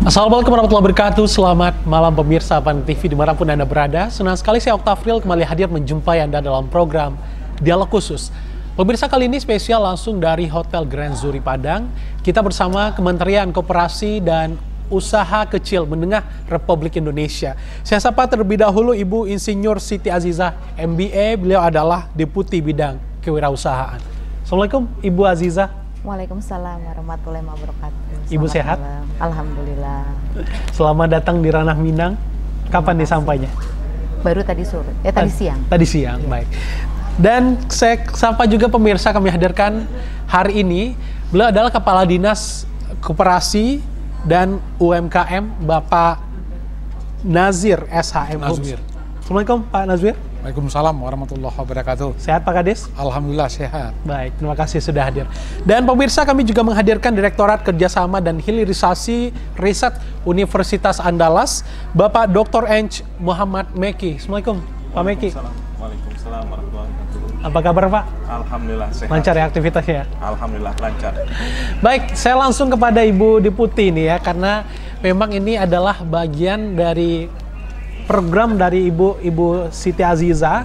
Assalamualaikum warahmatullahi wabarakatuh. Selamat malam pemirsa Pan TV dimanapun Anda berada. Senang sekali saya Oktafril kembali hadir menjumpai Anda dalam program Dialog Khusus. Pemirsa, kali ini spesial langsung dari Hotel Grand Zuri Padang. Kita bersama Kementerian Koperasi dan Usaha Kecil Menengah Republik Indonesia. Saya sapa terlebih dahulu Ibu Insinyur Siti Azizah MBA. Beliau adalah Deputi Bidang Kewirausahaan. Assalamualaikum Ibu Azizah. Waalaikumsalam warahmatullahi wabarakatuh. Ibu sehat? Malam. Alhamdulillah. Selamat datang di Ranah Minang. Kapan disampainya? Baru tadi sore, tadi siang. Tadi siang, ya. Baik. Dan saya sapa juga pemirsa, kami hadirkan hari ini. Beliau adalah Kepala Dinas Koperasi dan UMKM, Bapak Nazir SHM. Nazir. Assalamualaikum Pak Nazir. Waalaikumsalam warahmatullahi wabarakatuh. Sehat Pak Kades? Alhamdulillah sehat. Baik, terima kasih sudah hadir. Dan pemirsa, kami juga menghadirkan Direktorat Kerjasama dan Hilirisasi Riset Universitas Andalas, Bapak Dr. Ench Muhammad Meki. Assalamualaikum Pak Meki. Waalaikumsalam warahmatullahi wabarakatuh. Apa kabar Pak? Alhamdulillah sehat. Lancar ya aktivitasnya? Alhamdulillah lancar. Baik, saya langsung kepada Ibu Deputi ini ya, karena memang ini adalah bagian dari program dari Ibu Siti Azizah.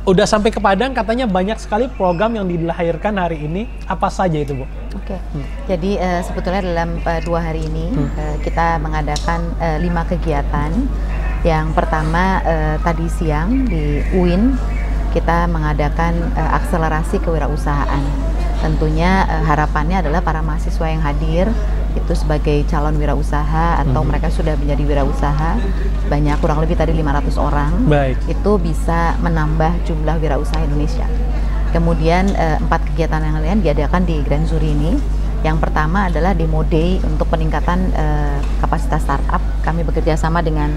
Udah sampai ke Padang, katanya banyak sekali program yang dilahirkan hari ini. Apa saja itu, Bu? Oke. Jadi sebetulnya dalam 2 hari ini kita mengadakan 5 kegiatan. Yang pertama tadi siang di UIN kita mengadakan akselerasi kewirausahaan. Tentunya harapannya adalah para mahasiswa yang hadir itu sebagai calon wirausaha atau mereka sudah menjadi wirausaha banyak, kurang lebih tadi 500 orang. Baik. Itu bisa menambah jumlah wirausaha Indonesia. Kemudian 4 kegiatan yang lain diadakan di Grand Zuri ini. Yang pertama adalah Demo Day untuk peningkatan kapasitas startup. Kami bekerja sama dengan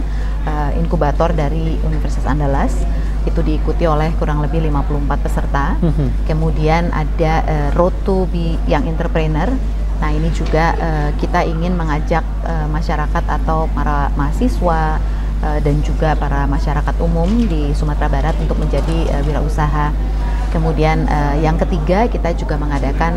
inkubator dari Universitas Andalas. Itu diikuti oleh kurang lebih 54 peserta. Kemudian ada Road to be Young Entrepreneur. Nah, ini juga kita ingin mengajak masyarakat atau para mahasiswa dan juga para masyarakat umum di Sumatera Barat untuk menjadi wirausaha. Kemudian yang ketiga, kita juga mengadakan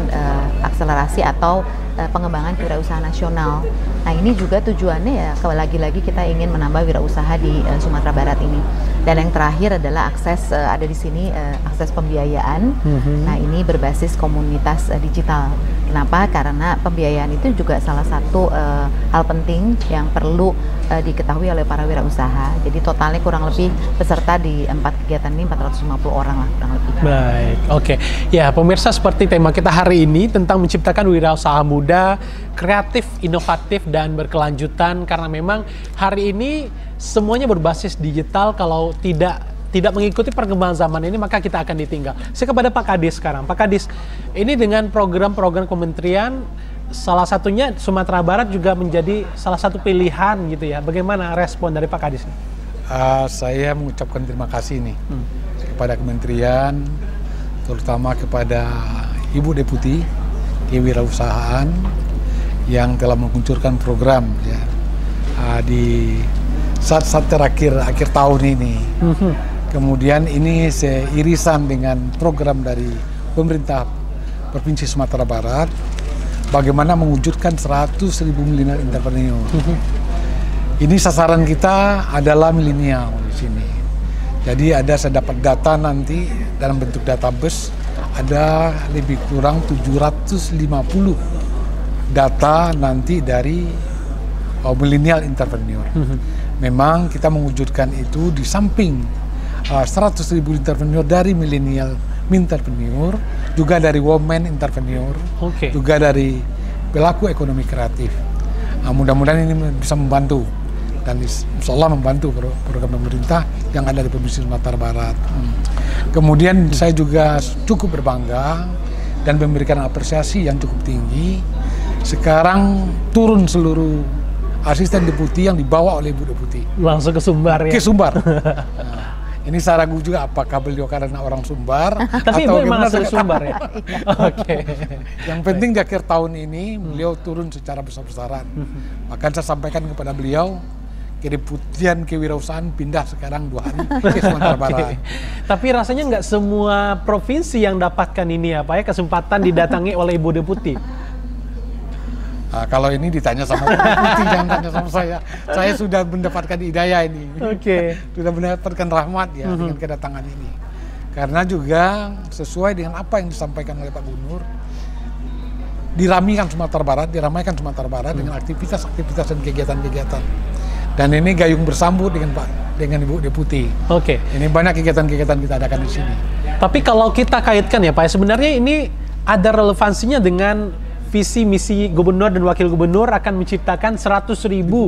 akselerasi atau pengembangan kewirausahaan nasional. Nah, ini juga tujuannya ya, lagi-lagi kita ingin menambah wirausaha di Sumatera Barat ini. Dan yang terakhir adalah akses, ada di sini akses pembiayaan. Nah, ini berbasis komunitas digital. Kenapa? Karena pembiayaan itu juga salah satu hal penting yang perlu diketahui oleh para wirausaha. Jadi totalnya kurang lebih peserta di 4 kegiatan ini 450 orang lah kurang lebih. Baik, oke. Ya, pemirsa, seperti tema kita hari ini tentang menciptakan wirausaha muda, kreatif, inovatif, dan berkelanjutan. Karena memang hari ini semuanya berbasis digital. Kalau tidak mengikuti perkembangan zaman ini, maka kita akan ditinggal. Saya kepada Pak Kadis sekarang. Pak Kadis, ini dengan program-program kementerian, salah satunya Sumatera Barat juga menjadi salah satu pilihan gitu ya. Bagaimana respon dari Pak Kadis? Saya mengucapkan terima kasih nih kepada kementerian, terutama kepada Ibu Deputi Kewirausahaan yang telah meluncurkan program ya di saat-saat terakhir akhir tahun ini. Kemudian ini seirisan dengan program dari pemerintah Provinsi Sumatera Barat, bagaimana mewujudkan 100.000 milenial entrepreneur. Ini sasaran kita adalah milenial di sini. Jadi saya dapat data nanti dalam bentuk database, ada lebih kurang 750 data nanti dari milenial entrepreneur. Memang kita mewujudkan itu di samping 100.000 entrepreneur dari milenial entrepreneur, juga dari women entrepreneur, juga dari pelaku ekonomi kreatif. Mudah-mudahan ini bisa membantu dan insya Allah membantu program pemerintah yang ada di Provinsi Sumatera Barat. Kemudian saya juga cukup berbangga dan memberikan apresiasi yang cukup tinggi. Sekarang turun seluruh asisten deputi yang dibawa oleh Ibu Deputi. Langsung ke Sumbar ya? Ke Sumbar. Ini saya ragu juga apakah beliau karena orang Sumbar tapi atau Ibu memang asli Sumbar ya? Oke. Yang penting di akhir tahun ini beliau turun secara besar-besaran. Maka saya sampaikan kepada beliau, kedeputian kewirausahaan pindah sekarang 2 hari ke Sumatera Barat. Tapi rasanya nggak semua provinsi yang dapatkan ini ya Pak ya, kesempatan didatangi oleh Ibu Deputi. Kalau ini ditanya sama Pak Deputi, jangan tanya sama saya. Saya sudah mendapatkan hidayah ini. Oke. Sudah mendapatkan rahmat ya dengan kedatangan ini. Karena juga sesuai dengan apa yang disampaikan oleh Pak Gubernur, diramaikan Sumatera Barat dengan aktivitas-aktivitas dan kegiatan-kegiatan. Dan ini gayung bersambut dengan Ibu Deputi. Oke. Ini banyak kegiatan-kegiatan kita adakan di sini. Tapi kalau kita kaitkan ya Pak, sebenarnya ini ada relevansinya dengan visi misi gubernur dan wakil gubernur akan menciptakan 100.000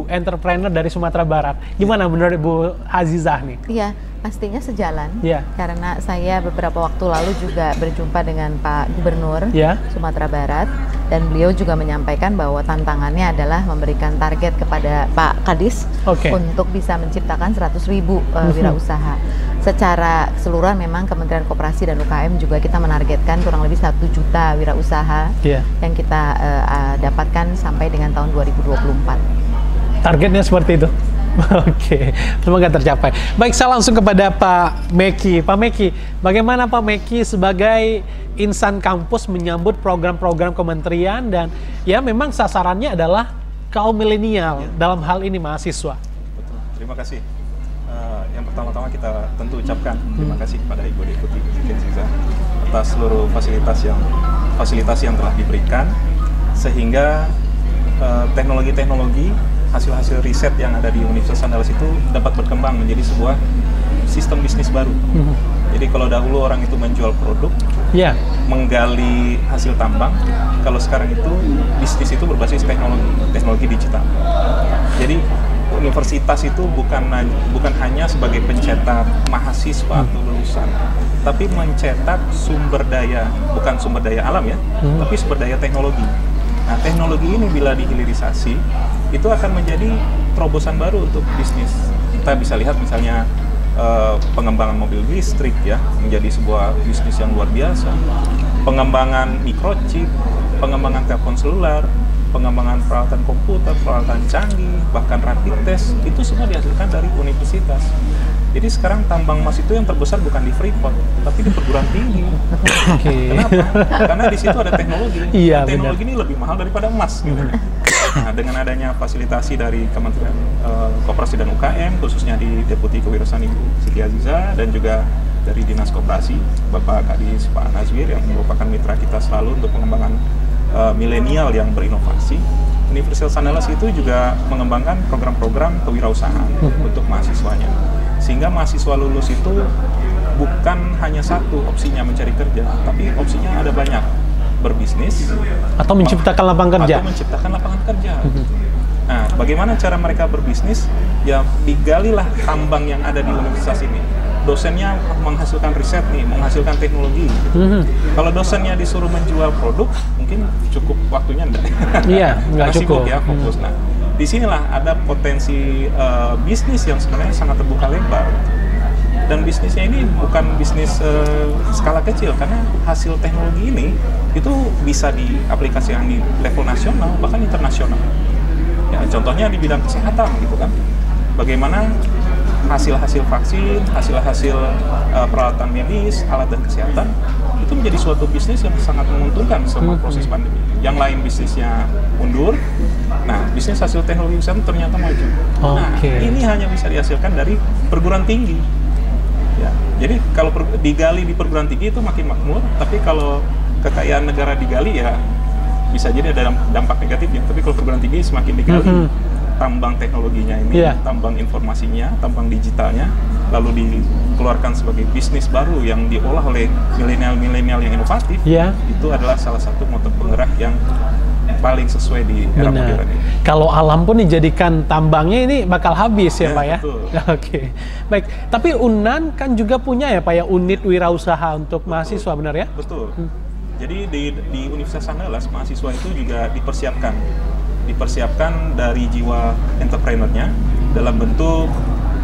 entrepreneur dari Sumatera Barat. Gimana menurut Bu Azizah nih? Iya, pastinya sejalan. Iya. Karena saya beberapa waktu lalu juga berjumpa dengan Pak Gubernur Sumatera Barat, dan beliau juga menyampaikan bahwa tantangannya adalah memberikan target kepada Pak Kadis untuk bisa menciptakan 100.000 wirausaha. Secara keseluruhan memang Kementerian Koperasi dan UKM juga kita menargetkan kurang lebih 1 juta wirausaha yang kita dapatkan sampai dengan tahun 2024. Targetnya seperti itu? Oke, semoga tercapai. Baik, saya langsung kepada Pak Meki. Pak Meki, bagaimana Pak Meki sebagai insan kampus menyambut program-program kementerian dan ya memang sasarannya adalah kaum milenial dalam hal ini mahasiswa? Betul, terima kasih. Yang pertama-tama kita tentu ucapkan terima kasih kepada Ibu Deputi atas seluruh fasilitas yang telah diberikan sehingga teknologi-teknologi hasil-hasil riset yang ada di Universitas Andalas itu dapat berkembang menjadi sebuah sistem bisnis baru. Jadi kalau dahulu orang itu menjual produk, menggali hasil tambang, kalau sekarang itu bisnis itu berbasis teknologi digital. Jadi universitas itu bukan hanya sebagai pencetak mahasiswa atau lulusan, tapi mencetak sumber daya, bukan sumber daya alam ya, tapi sumber daya teknologi. Nah, teknologi ini bila dihilirisasi, itu akan menjadi terobosan baru untuk bisnis. Kita bisa lihat misalnya pengembangan mobil listrik ya, menjadi sebuah bisnis yang luar biasa. Pengembangan microchip, pengembangan telepon selular, pengembangan peralatan komputer, peralatan canggih, bahkan rapid test, itu semua dihasilkan dari universitas. Jadi sekarang tambang emas itu yang terbesar bukan di Freeport, tapi di perguruan tinggi. Kenapa? Karena di situ ada teknologi. Teknologi ini lebih mahal daripada emas. Gitu. Nah, dengan adanya fasilitasi dari Kementerian Koperasi dan UKM, khususnya di Deputi Kewirausahaan Ibu Siti Azizah, dan juga dari Dinas Koperasi, Bapak Kadis Pak Nazwir, yang merupakan mitra kita selalu untuk pengembangan milenial yang berinovasi. Universitas Andalas itu juga mengembangkan program-program kewirausahaan untuk mahasiswanya. Sehingga mahasiswa lulus itu bukan hanya satu opsinya mencari kerja, tapi opsinya ada banyak, berbisnis atau menciptakan lapangan kerja. Nah, bagaimana cara mereka berbisnis? Ya digalilah tambang yang ada di universitas ini. Dosennya menghasilkan riset nih, menghasilkan teknologi. Kalau dosennya disuruh menjual produk, mungkin cukup waktunya enggak. Iya, enggak cukup. Ya, fokus. Nah, disinilah ada potensi bisnis yang sebenarnya sangat terbuka lebar. Dan bisnisnya ini bukan bisnis skala kecil, karena hasil teknologi ini itu bisa diaplikasikan di level nasional bahkan internasional. Ya, contohnya di bidang kesehatan gitu kan. Bagaimana hasil-hasil vaksin, hasil-hasil peralatan medis, alat dan kesehatan itu menjadi suatu bisnis yang sangat menguntungkan selama proses pandemi. Yang lain bisnisnya mundur, nah bisnis hasil teknologi kesehatan ternyata maju. Nah, ini hanya bisa dihasilkan dari perguruan tinggi. Ya, jadi kalau digali di perguruan tinggi itu makin makmur, tapi kalau kekayaan negara digali ya bisa jadi ada dampak negatifnya. Tapi kalau perguruan tinggi semakin digali, tambang teknologinya ini, tambang informasinya, tambang digitalnya, lalu dikeluarkan sebagai bisnis baru yang diolah oleh milenial-milenial yang inovatif, itu adalah salah satu motor penggerak yang paling sesuai di era modern ini. Kalau alam pun dijadikan tambangnya ini bakal habis ya Pak ya? Oke, baik. Tapi UNAN kan juga punya ya Pak ya unit wirausaha untuk mahasiswa, benar ya? Betul. Jadi di Universitas Andalas mahasiswa itu juga dipersiapkan dari jiwa entrepreneurnya dalam bentuk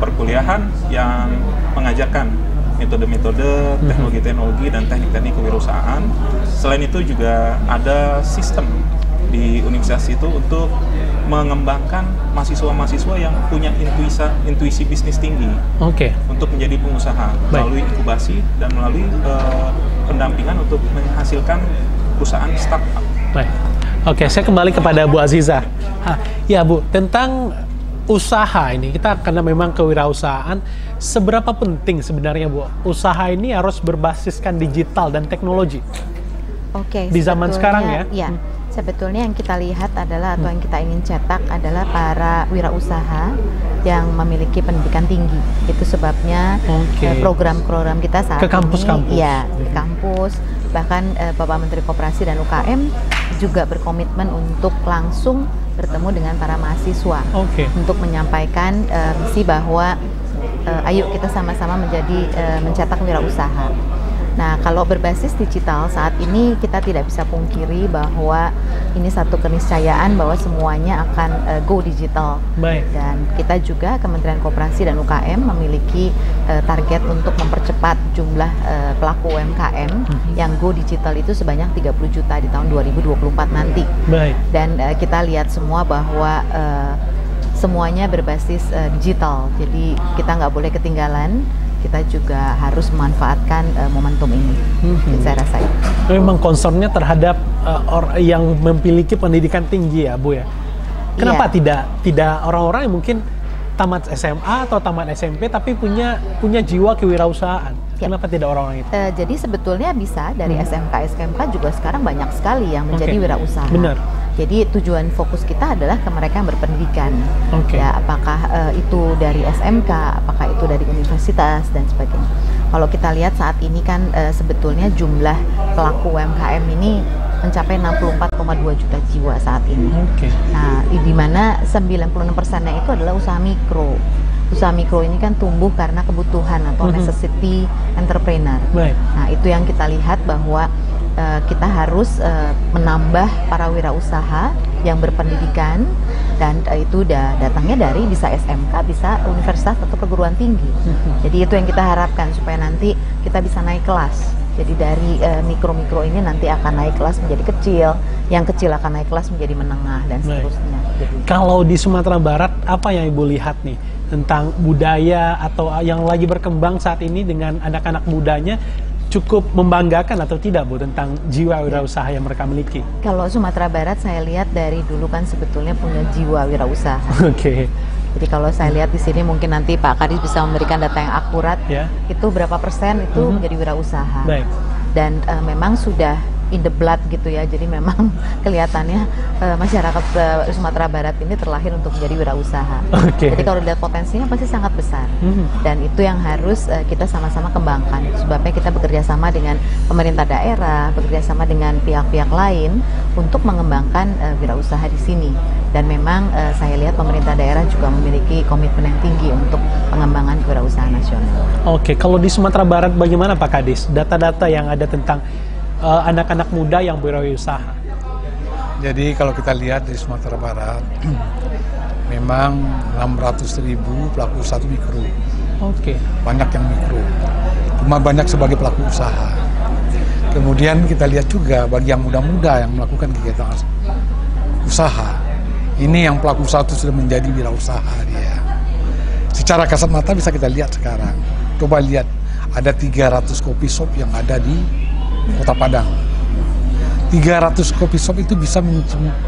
perkuliahan yang mengajarkan metode-metode, teknologi-teknologi, dan teknik-teknik kewirausahaan. Selain itu juga ada sistem di universitas itu untuk mengembangkan mahasiswa-mahasiswa yang punya intuisi bisnis tinggi untuk menjadi pengusaha melalui inkubasi dan melalui pendampingan untuk menghasilkan perusahaan startup. Oke, saya kembali kepada Bu Aziza. Ya Bu, tentang usaha ini, kita karena memang kewirausahaan, seberapa penting sebenarnya Bu, usaha ini harus berbasiskan digital dan teknologi? Oke, di zaman sekarang ya? Ya, sebetulnya yang kita lihat adalah atau yang kita ingin cetak adalah para wirausaha yang memiliki pendidikan tinggi. Itu sebabnya program-program kita saat ke kampus-kampus. Ya, di kampus. Bahkan Bapak Menteri Koperasi dan UKM juga berkomitmen untuk langsung bertemu dengan para mahasiswa untuk menyampaikan misi bahwa ayo kita sama-sama mencetak wirausaha. Nah, kalau berbasis digital saat ini kita tidak bisa pungkiri bahwa ini satu keniscayaan bahwa semuanya akan go digital. Baik. Dan kita juga Kementerian Koperasi dan UKM memiliki target untuk mempercepat jumlah pelaku UMKM yang go digital itu sebanyak 30 juta di tahun 2024 nanti. Baik. Dan kita lihat semua bahwa semuanya berbasis digital. Jadi kita nggak boleh ketinggalan. Kita juga harus memanfaatkan momentum ini. Saya rasa itu. Memang concernnya terhadap orang yang memiliki pendidikan tinggi ya Bu ya. Kenapa tidak orang-orang yang mungkin tamat SMA atau tamat SMP tapi punya jiwa kewirausahaan? Kenapa tidak orang-orang itu? Jadi sebetulnya bisa dari SMK juga sekarang banyak sekali yang menjadi wirausaha. Benar. Jadi tujuan fokus kita adalah ke mereka yang berpendidikan. Ya, apakah itu dari SMK, apakah itu dari universitas dan sebagainya. Kalau kita lihat saat ini kan sebetulnya jumlah pelaku UMKM ini mencapai 64,2 juta jiwa saat ini. Nah, di mana 96%-nya itu adalah usaha mikro. Usaha mikro ini kan tumbuh karena kebutuhan atau necessity entrepreneur. Nah, itu yang kita lihat bahwa kita harus menambah para wirausaha yang berpendidikan dan itu datangnya dari bisa SMK, bisa universitas atau perguruan tinggi. Jadi itu yang kita harapkan supaya nanti kita bisa naik kelas. Jadi dari mikro-mikro ini nanti akan naik kelas menjadi kecil, yang kecil akan naik kelas menjadi menengah dan seterusnya. Kalau di Sumatera Barat, apa yang Ibu lihat nih tentang budaya atau yang lagi berkembang saat ini dengan anak-anak mudanya? Cukup membanggakan atau tidak Bu tentang jiwa wirausaha yang mereka miliki? Kalau Sumatera Barat saya lihat dari dulu kan sebetulnya punya jiwa wirausaha. Jadi kalau saya lihat di sini mungkin nanti Pak Kadis bisa memberikan data yang akurat. Itu berapa persen itu menjadi wirausaha. Dan memang sudah in the blood gitu ya. Jadi memang kelihatannya masyarakat Sumatera Barat ini terlahir untuk menjadi wirausaha. Jadi kalau lihat potensinya pasti sangat besar. Dan itu yang harus kita sama-sama kembangkan. Itu sebabnya kita bekerja sama dengan pemerintah daerah, bekerja sama dengan pihak-pihak lain untuk mengembangkan wirausaha di sini. Dan memang saya lihat pemerintah daerah juga memiliki komitmen yang tinggi untuk pengembangan kewirausahaan nasional. Kalau di Sumatera Barat bagaimana Pak Kadis? Data-data yang ada tentang anak-anak muda yang berwirausaha. Jadi kalau kita lihat di Sumatera Barat, memang 600.000 pelaku usaha mikro. Banyak yang mikro, cuma banyak sebagai pelaku usaha. Kemudian kita lihat juga bagi yang muda-muda yang melakukan kegiatan usaha. Ini yang pelaku usaha itu sudah menjadi wirausaha dia. Secara kasat mata bisa kita lihat sekarang. Coba lihat, ada 300 kopi shop yang ada di Kota Padang. 300 coffee shop itu bisa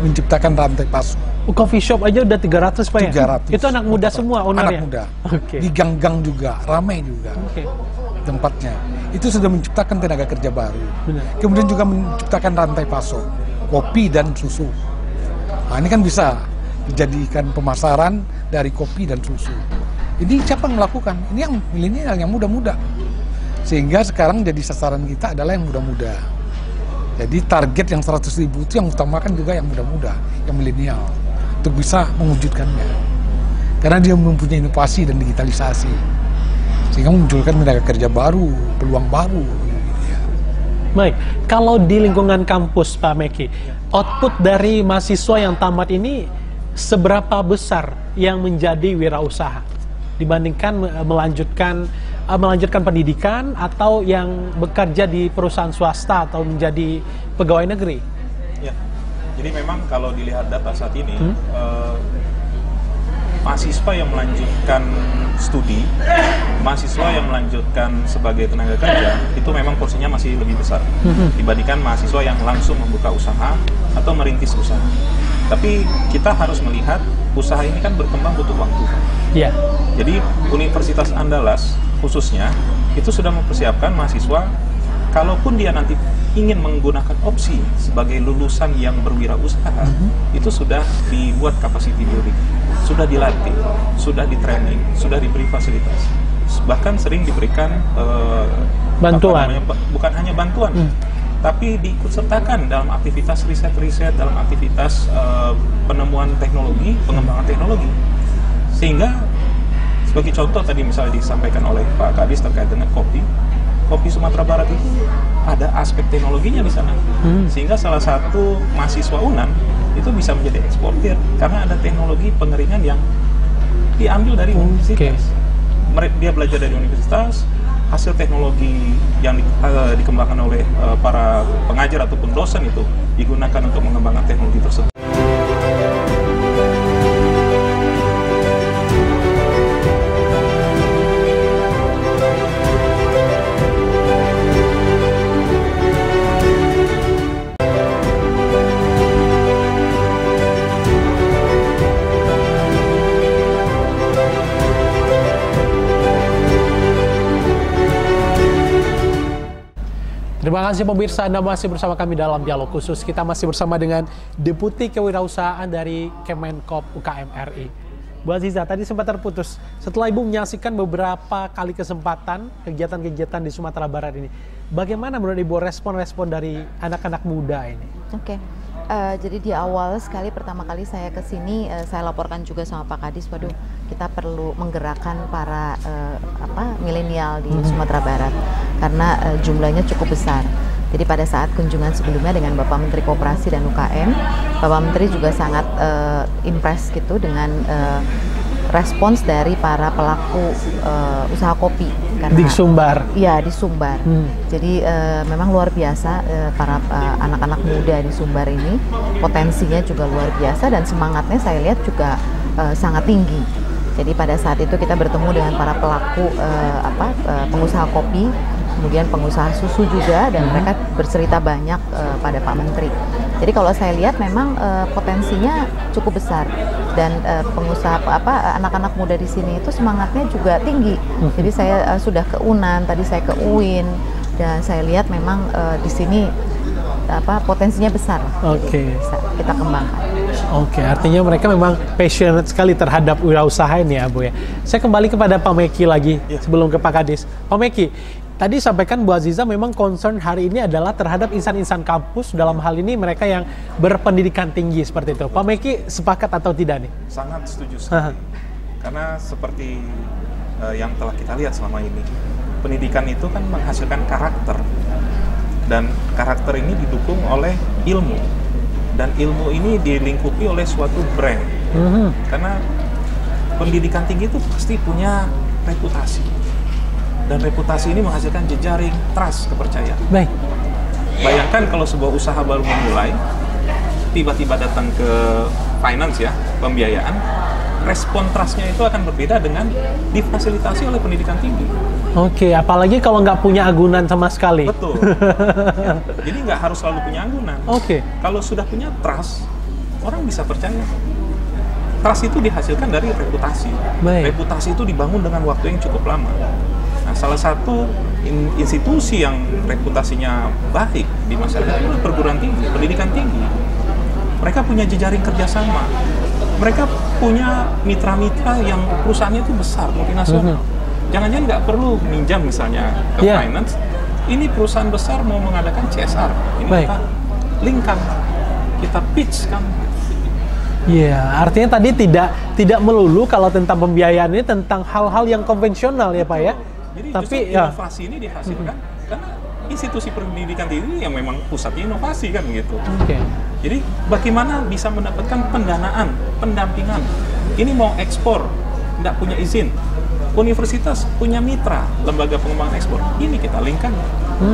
menciptakan rantai pasok. Coffee shop aja udah 300 Pak ya? 300. Itu anak muda semua ownernya? Anak muda. Di gang-gang juga, ramai juga tempatnya. Itu sudah menciptakan tenaga kerja baru. Kemudian juga menciptakan rantai pasok, kopi dan susu. Nah, ini kan bisa dijadikan pemasaran dari kopi dan susu. Ini siapa yang melakukan? Ini yang milenial, yang muda-muda. Sehingga sekarang jadi sasaran kita adalah yang muda-muda. Jadi target yang 100.000 itu yang utamakan juga yang muda-muda, yang milenial, untuk bisa mewujudkannya. Karena dia mempunyai inovasi dan digitalisasi, sehingga memunculkan tenaga kerja baru, peluang baru. Baik, kalau di lingkungan kampus Pak Meki, output dari mahasiswa yang tamat ini seberapa besar yang menjadi wirausaha dibandingkan melanjutkan pendidikan atau yang bekerja di perusahaan swasta atau menjadi pegawai negeri? Ya, jadi memang kalau dilihat data saat ini mahasiswa yang melanjutkan studi, mahasiswa yang melanjutkan sebagai tenaga kerja, itu memang porsinya masih lebih besar dibandingkan mahasiswa yang langsung membuka usaha atau merintis usaha. Tapi kita harus melihat usaha ini kan berkembang butuh waktu. Iya. Jadi Universitas Andalas khususnya itu sudah mempersiapkan mahasiswa, kalaupun dia nanti ingin menggunakan opsi sebagai lulusan yang berwirausaha, itu sudah dibuat capacity building, sudah dilatih, sudah di training, sudah diberi fasilitas, bahkan sering diberikan bantuan. Bukan hanya bantuan, tapi diikutsertakan dalam aktivitas riset-riset, dalam aktivitas penemuan teknologi, pengembangan teknologi. Sehingga sebagai contoh tadi misalnya disampaikan oleh Pak Kadis terkait dengan kopi Sumatera Barat itu ada aspek teknologinya di sana, sehingga salah satu mahasiswa UNAN itu bisa menjadi eksportir karena ada teknologi pengeringan yang diambil dari universitas. Dia belajar dari universitas, hasil teknologi yang dikembangkan oleh para pengajar ataupun dosen itu digunakan untuk mengembangkan teknologi tersebut. Terima kasih pemirsa, Anda masih bersama kami dalam dialog khusus. Kita masih bersama dengan Deputi Kewirausahaan dari Kemenkop UKM RI. Bu Aziza, tadi sempat terputus. Setelah Ibu menyaksikan beberapa kali kesempatan kegiatan-kegiatan di Sumatera Barat ini, bagaimana menurut Ibu respon-respon dari anak-anak muda ini? Oke. Jadi di awal sekali pertama kali saya ke sini, saya laporkan juga sama Pak Kadis, waduh kita perlu menggerakkan para milenial di Sumatera Barat karena jumlahnya cukup besar. Jadi pada saat kunjungan sebelumnya dengan Bapak Menteri Koperasi dan UKM, Bapak Menteri juga sangat impress gitu dengan respons dari para pelaku usaha kopi karena di Sumbar. Iya, di Sumbar. Jadi memang luar biasa para anak-anak muda di Sumbar ini, potensinya juga luar biasa dan semangatnya saya lihat juga sangat tinggi. Jadi pada saat itu kita bertemu dengan para pelaku pengusaha kopi, kemudian pengusaha susu juga, dan mereka bercerita banyak pada Pak Menteri. Jadi kalau saya lihat memang potensinya cukup besar dan pengusaha anak-anak muda di sini itu semangatnya juga tinggi. Jadi saya sudah ke UNAN, tadi saya ke UIN, dan saya lihat memang di sini potensinya besar. Bisa kita kembangkan. Artinya mereka memang passionate sekali terhadap wirausaha ini ya Bu ya. Saya kembali kepada Pak Meki lagi sebelum ke Pak Kadis. Pak Meki, tadi sampaikan Bu Aziza memang concern hari ini adalah terhadap insan-insan kampus, dalam hal ini mereka yang berpendidikan tinggi seperti itu. Pak Meki sepakat atau tidak nih? Sangat setuju sekali. Karena seperti yang telah kita lihat selama ini, pendidikan itu kan menghasilkan karakter. Dan karakter ini didukung oleh ilmu, dan ilmu ini dilingkupi oleh suatu brand. Karena pendidikan tinggi itu pasti punya reputasi, dan reputasi ini menghasilkan jejaring trust, kepercayaan. Baik. Bayangkan kalau sebuah usaha baru memulai, tiba-tiba datang ke finance ya, pembiayaan, respon trustnya itu akan berbeda dengan difasilitasi oleh pendidikan tinggi. Apalagi kalau nggak punya agunan sama sekali. Betul. Ya, jadi nggak harus selalu punya agunan. Kalau sudah punya trust, orang bisa percaya. Trust itu dihasilkan dari reputasi. Reputasi itu dibangun dengan waktu yang cukup lama. Nah, salah satu institusi yang reputasinya baik di masyarakat adalah perguruan tinggi, pendidikan tinggi. Mereka punya jejaring kerjasama. Mereka punya mitra-mitra yang perusahaannya itu besar, multinasional. Jangan-jangan nggak perlu minjam misalnya ke finance. Ini perusahaan besar mau mengadakan CSR. Ini kita linkkan, kita pitch kan. Artinya tadi tidak melulu kalau tentang pembiayaan ini tentang hal-hal yang konvensional ya Pak ya. Jadi tapi inovasi ini dihasilkan karena institusi pendidikan tinggi yang memang pusatnya inovasi kan gitu. Jadi bagaimana bisa mendapatkan pendanaan, pendampingan. Ini mau ekspor, nggak punya izin. Universitas punya mitra, lembaga pengembangan ekspor. Ini kita linkkan.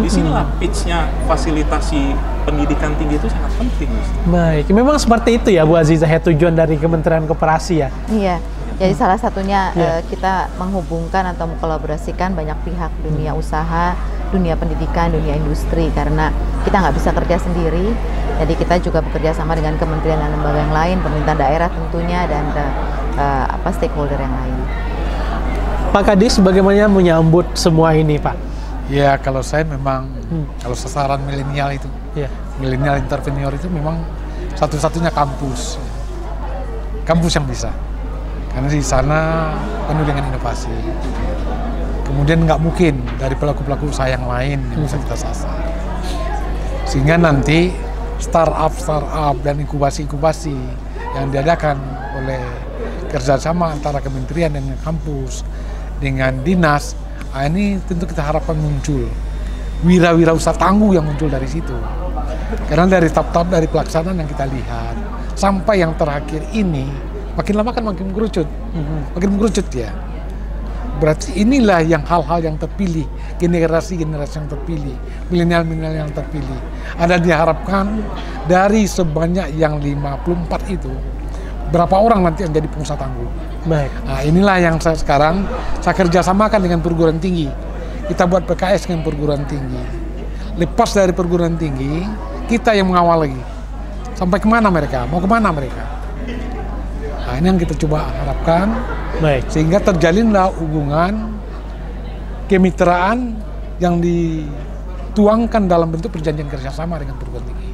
Disinilah pitch-nya fasilitasi pendidikan tinggi itu sangat penting. Baik, memang seperti itu ya Bu Aziza ya, tujuan dari Kementerian Koperasi ya? Iya, Jadi salah satunya kita menghubungkan atau mengkolaborasikan banyak pihak, dunia usaha, dunia pendidikan, dunia industri, karena kita nggak bisa kerja sendiri. Jadi kita juga bekerja sama dengan kementerian dan lembaga yang lain, pemerintah daerah tentunya, dan stakeholder yang lain. Pak Kadis, bagaimana menyambut semua ini, Pak? Ya, kalau saya memang kalau sasaran milenial itu, milenial entrepreneur itu memang satu-satunya kampus yang bisa. Karena di sana penuh dengan inovasi. Kemudian nggak mungkin dari pelaku-pelaku usaha yang lain yang bisa kita sasar. Sehingga nanti startup dan inkubasi yang diadakan oleh kerjasama antara kementerian dan kampus dengan dinas, ini tentu kita harapkan muncul wira-usaha tangguh yang muncul dari situ. Karena dari tahap-tahap dari pelaksanaan yang kita lihat sampai yang terakhir ini, makin lama kan makin mengerucut ya. Berarti inilah yang hal-hal yang terpilih, generasi yang terpilih, milenial yang terpilih. Ada diharapkan dari sebanyak yang 54 itu, berapa orang nanti yang jadi pengusaha tangguh. Baik. Nah, inilah yang saya kerjasamakan dengan perguruan tinggi. Kita buat PKS dengan perguruan tinggi. Lepas dari perguruan tinggi, kita yang mengawal lagi. Sampai kemana mereka? Mau kemana mereka? Nah, ini yang kita coba harapkan. Baik. Sehingga terjalinlah hubungan kemitraan yang dituangkan dalam bentuk perjanjian kerjasama dengan perguruan tinggi.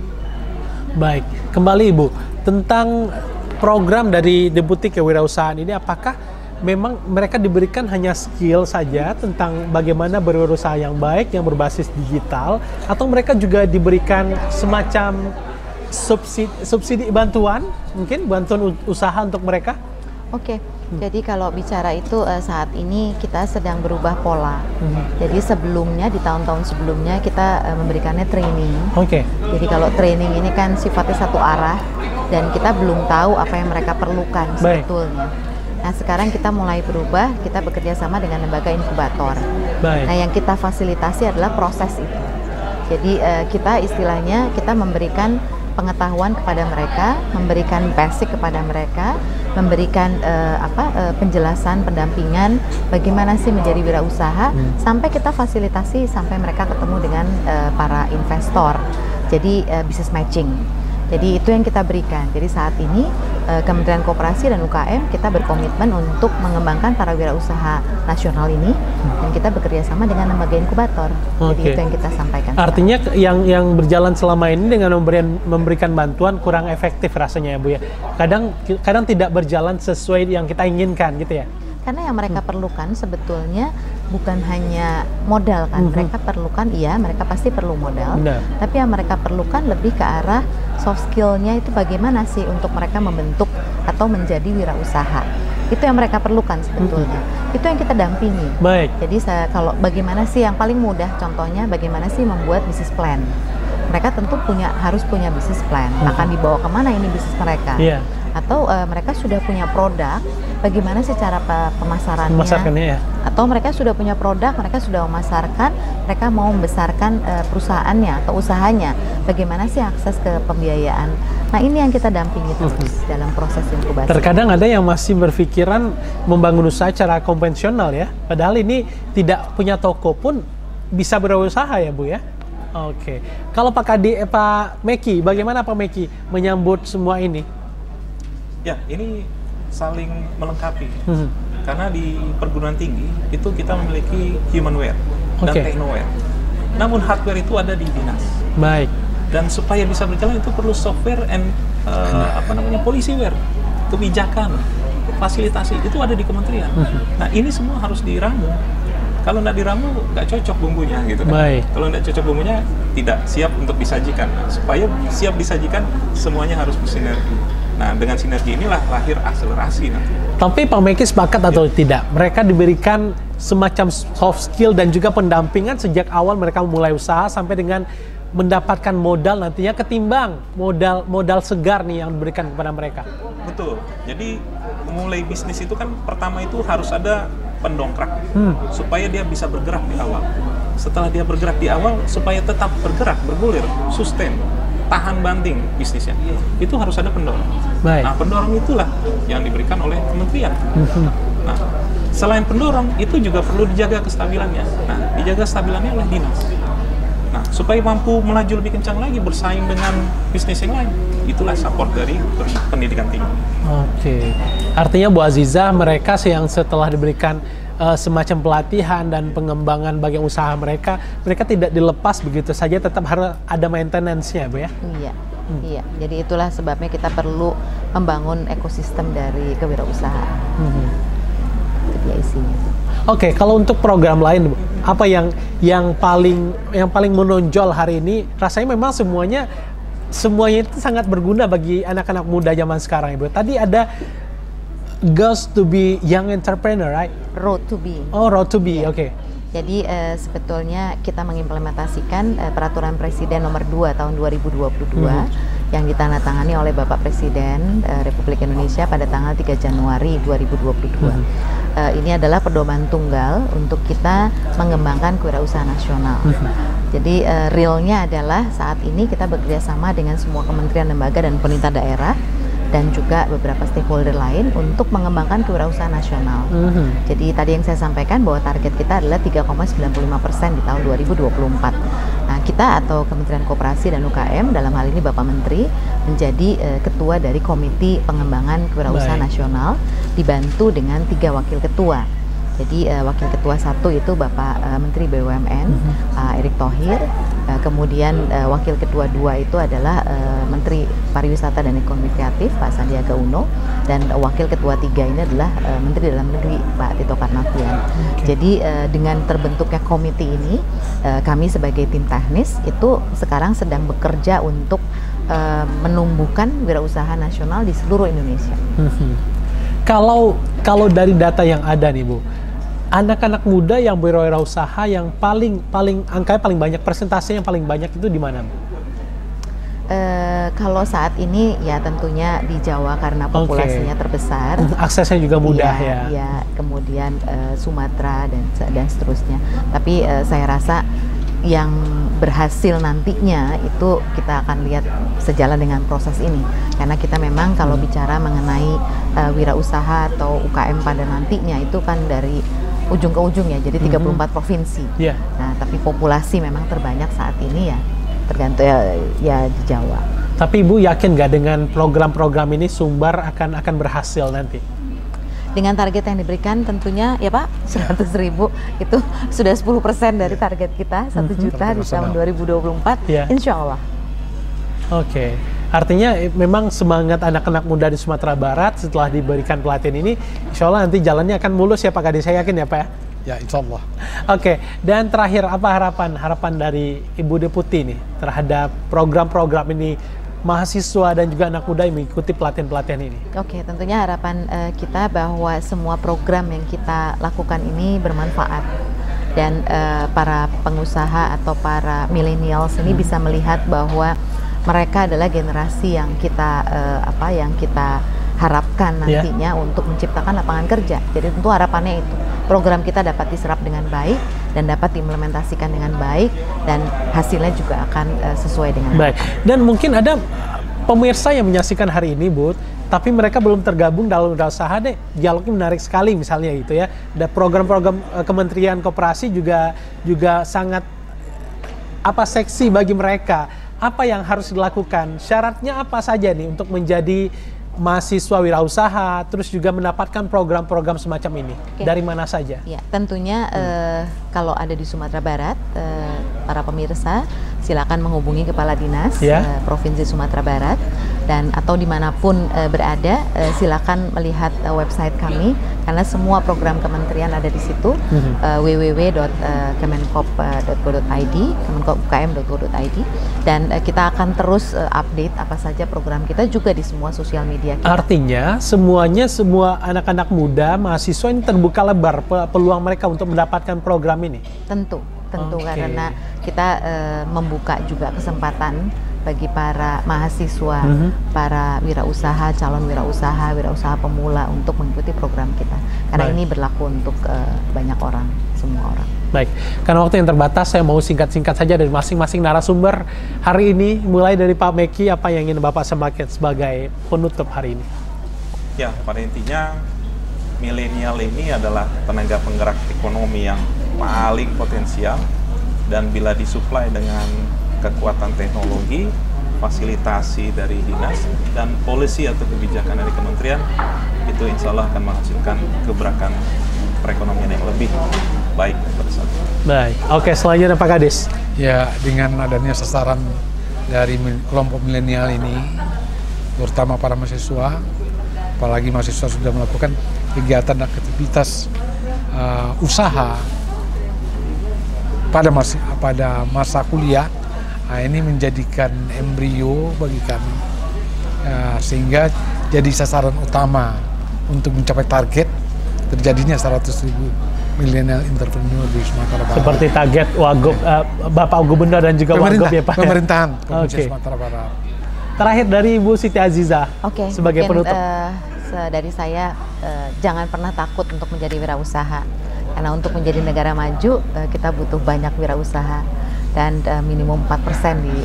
Baik, kembali Ibu, tentang program dari Deputi Kewirausahaan ini, apakah memang mereka diberikan hanya skill saja tentang bagaimana berwirausaha yang baik, yang berbasis digital, atau mereka juga diberikan semacam subsidi bantuan, mungkin bantuan usaha untuk mereka? Oke. Jadi kalau bicara itu saat ini kita sedang berubah pola. Jadi sebelumnya, di tahun-tahun sebelumnya kita memberikannya training. Jadi kalau training ini kan sifatnya satu arah dan kita belum tahu apa yang mereka perlukan sebetulnya. Nah sekarang kita mulai berubah, kita bekerja sama dengan lembaga inkubator. Nah yang kita fasilitasi adalah proses itu. Jadi kita istilahnya kita memberikan pengetahuan kepada mereka, memberikan basic kepada mereka, memberikan penjelasan, pendampingan bagaimana sih menjadi wirausaha, sampai kita fasilitasi sampai mereka ketemu dengan para investor. Jadi business matching. Jadi itu yang kita berikan. Jadi saat ini Kementerian Koperasi dan UKM kita berkomitmen untuk mengembangkan para wirausaha nasional ini dan kita bekerja sama dengan lembaga inkubator. Jadi itu yang kita sampaikan. Artinya yang berjalan selama ini dengan memberikan bantuan kurang efektif rasanya ya Bu ya. Kadang tidak berjalan sesuai yang kita inginkan gitu ya. Karena yang mereka perlukan sebetulnya bukan hanya modal kan, mereka perlukan, mereka pasti perlu modal, tapi yang mereka perlukan lebih ke arah soft skill-nya itu bagaimana sih untuk mereka membentuk atau menjadi wirausaha. Itu yang mereka perlukan sebetulnya. Itu yang kita dampingi. Baik. Jadi kalau bagaimana sih yang paling mudah contohnya bagaimana sih membuat business plan. Mereka tentu harus punya business plan. Akan dibawa kemana ini bisnis mereka? Atau mereka sudah punya produk, bagaimana sih cara pemasarannya? Atau mereka sudah punya produk, mereka sudah memasarkan, mereka mau membesarkan perusahaannya atau usahanya, bagaimana sih akses ke pembiayaan? Nah ini yang kita dampingi terus dalam proses inkubasi. Terkadang ada yang masih berpikiran membangun usaha secara konvensional ya, padahal ini tidak punya toko pun bisa berusaha ya Bu ya? Oke. Kalau Pak Meki, bagaimana Pak Meki menyambut semua ini? Ya, ini saling melengkapi. Karena di perguruan tinggi itu kita memiliki humanware dan technoware. Namun hardware itu ada di dinas. Baik. Dan supaya bisa berjalan itu perlu software and policy-ware, kebijakan, fasilitasi itu ada di kementerian. Nah, ini semua harus diramu. Kalau nggak diramu, nggak cocok bumbunya gitu kan. Kalau nggak cocok bumbunya, tidak siap untuk disajikan. Nah, supaya siap disajikan, semuanya harus bersinergi. Nah, dengan sinergi inilah lahir akselerasi nanti. Tapi Pak Meki sepakat atau tidak? Mereka diberikan semacam soft skill dan juga pendampingan sejak awal mereka memulai usaha sampai dengan mendapatkan modal nantinya ketimbang modal segar nih yang diberikan kepada mereka. Betul. Jadi mulai bisnis itu kan pertama itu harus ada pendongkrak supaya dia bisa bergerak di awal. Setelah dia bergerak di awal supaya tetap bergerak, bergulir, sustain. tahan banting bisnisnya, itu harus ada pendorong. Baik. Nah, pendorong itulah yang diberikan oleh kementerian. Nah, selain pendorong, itu juga perlu dijaga kestabilannya. Nah, dijaga stabilannya oleh dinas. Nah, supaya mampu melaju lebih kencang lagi, bersaing dengan bisnis yang lain. Itulah support dari pendidikan tinggi. Oke. Artinya Bu Aziza, mereka yang setelah diberikan semacam pelatihan dan pengembangan bagian usaha mereka tidak dilepas begitu saja, tetap harus ada maintenance-nya, Bu ya? Iya. Iya, jadi itulah sebabnya kita perlu membangun ekosistem dari kewirausahaan. Itu dia isinya. Oke, kalau untuk program lain, Bu, apa yang paling menonjol hari ini? Rasanya memang semuanya itu sangat berguna bagi anak-anak muda zaman sekarang, Ibu. Tadi ada Goals to be young entrepreneur, right? Road to be. Oh, road to be, Ya. oke. Jadi sebetulnya kita mengimplementasikan Peraturan Presiden Nomor 2 tahun 2022 yang ditandatangani oleh Bapak Presiden Republik Indonesia pada tanggal 3 Januari 2022. Ini adalah pedoman tunggal untuk kita mengembangkan kewirausahaan nasional. Jadi realnya adalah saat ini kita bekerja sama dengan semua kementerian, lembaga, dan pemerintah daerah dan juga beberapa stakeholder lain untuk mengembangkan kewirausahaan nasional. Jadi tadi yang saya sampaikan bahwa target kita adalah 3,95% di tahun 2024. Nah, kita atau Kementerian Koperasi dan UKM, dalam hal ini Bapak Menteri, menjadi ketua dari Komite Pengembangan Kewirausahaan Nasional, dibantu dengan 3 wakil ketua. Jadi wakil ketua 1 itu Bapak Menteri BUMN, Erick Thohir. Kemudian wakil ketua 2 itu adalah Menteri Pariwisata dan Ekonomi Kreatif, Pak Sandiaga Uno. Dan wakil ketua 3 ini adalah Menteri Dalam Negeri, Pak Tito Karnavian. Jadi dengan terbentuknya komite ini, kami sebagai tim teknis itu sekarang sedang bekerja untuk menumbuhkan wirausaha nasional di seluruh Indonesia. Kalau dari data yang ada nih, Bu, anak-anak muda yang berwirausaha yang paling angkanya paling banyak, persentase yang paling banyak itu di mana, Bu? Kalau saat ini ya tentunya di Jawa karena populasinya terbesar. Aksesnya juga mudah ya. Ya, kemudian Sumatera dan seterusnya. Tapi saya rasa yang berhasil nantinya itu kita akan lihat sejalan dengan proses ini, karena kita memang kalau bicara mengenai wirausaha atau UKM pada nantinya itu kan dari ujung ke ujung ya, jadi 34 provinsi. Nah, tapi populasi memang terbanyak saat ini ya tergantung ya di Jawa. Tapi Ibu yakin nggak dengan program-program ini Sumbar akan berhasil nanti? Dengan target yang diberikan tentunya ya Pak, 100.000 itu sudah 10% dari target kita, 1 juta di tahun 2024, insya Allah. Oke, artinya memang semangat anak-anak muda di Sumatera Barat setelah diberikan pelatihan ini, insya Allah nanti jalannya akan mulus ya Pak Kadis, saya yakin ya Pak ya? Ya, insya Allah. Oke, dan terakhir apa harapan dari Ibu Deputi nih terhadap program-program ini, mahasiswa dan juga anak muda yang mengikuti pelatihan-pelatihan ini? Oke, tentunya harapan kita bahwa semua program yang kita lakukan ini bermanfaat dan para pengusaha atau para millennials ini bisa melihat bahwa mereka adalah generasi yang kita harapkan nantinya untuk menciptakan lapangan kerja. Jadi tentu harapannya itu program kita dapat diserap dengan baik dan dapat diimplementasikan dengan baik dan hasilnya juga akan sesuai dengan baik. Dan mungkin ada pemirsa yang menyaksikan hari ini, Bu, tapi mereka belum tergabung dalam wirausaha deh. Dialognya menarik sekali misalnya gitu ya. Dan program-program Kementerian Koperasi juga sangat seksi bagi mereka. Apa yang harus dilakukan? Syaratnya apa saja nih untuk menjadi mahasiswa wirausaha, terus juga mendapatkan program-program semacam ini? Dari mana saja? Ya, tentunya kalau ada di Sumatera Barat, para pemirsa silakan menghubungi Kepala Dinas Provinsi Sumatera Barat, dan atau dimanapun berada silakan melihat website kami karena semua program kementerian ada di situ, www.kemenkop.go.id, kemenkopukm.go.id, dan kita akan terus update apa saja program kita juga di semua sosial media kita. Artinya semua anak-anak muda, mahasiswa ini terbuka lebar peluang mereka untuk mendapatkan program ini? Tentu karena kita membuka juga kesempatan bagi para mahasiswa, para wirausaha, calon wirausaha pemula untuk mengikuti program kita. Karena ini berlaku untuk banyak orang, semua orang. Baik, karena waktu yang terbatas, saya mau singkat-singkat saja dari masing-masing narasumber hari ini. Mulai dari Pak Meki, apa yang ingin Bapak sampaikan sebagai penutup hari ini? Ya, pada intinya milenial ini adalah tenaga penggerak ekonomi yang paling potensial, dan bila disuplai dengan kekuatan teknologi, fasilitasi dari dinas, dan polisi atau kebijakan dari kementerian, itu insya Allah akan menghasilkan gebrakan perekonomian yang lebih baik pada saat ini. Baik, oke, selanjutnya Pak Kadis. Ya, dengan adanya sasaran dari kelompok milenial ini, terutama para mahasiswa, apalagi mahasiswa sudah melakukan kegiatan dan aktivitas usaha pada masa kuliah, ini menjadikan embrio bagi kami, sehingga jadi sasaran utama untuk mencapai target terjadinya 100.000 milenial entrepreneur di Sumatera Barat. Seperti target Wagub, Bapak Gubernur dan juga Wagub ya Pak? Pemerintahan Provinsi Sumatera Barat. Terakhir dari Ibu Siti Aziza, sebagai penutup. Dari saya, jangan pernah takut untuk menjadi wirausaha. Karena untuk menjadi negara maju, kita butuh banyak wirausaha dan minimum 4% di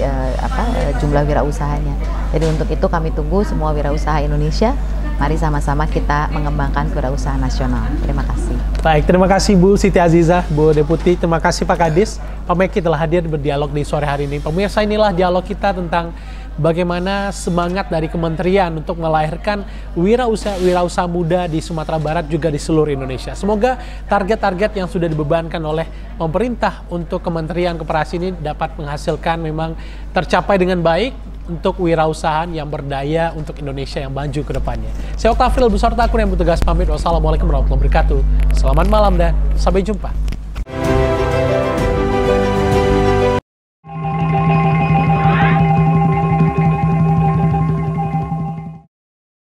jumlah wirausahanya. Jadi untuk itu kami tunggu semua wirausaha Indonesia. Mari sama-sama kita mengembangkan kewirausahaan nasional. Terima kasih. Baik, terima kasih Bu Siti Aziza, Bu Deputi. Terima kasih Pak Kadis. Pak Meki telah hadir berdialog di sore hari ini. Pemirsa, inilah dialog kita tentang bagaimana semangat dari kementerian untuk melahirkan wirausaha muda di Sumatera Barat juga di seluruh Indonesia. Semoga target-target yang sudah dibebankan oleh pemerintah untuk Kementerian Koperasi ini dapat menghasilkan memang tercapai dengan baik untuk wirausahaan yang berdaya untuk Indonesia yang maju ke depannya. Saya Oktafril beserta aku yang bertugas pamit. Wassalamualaikum warahmatullahi wabarakatuh. Selamat malam dan sampai jumpa.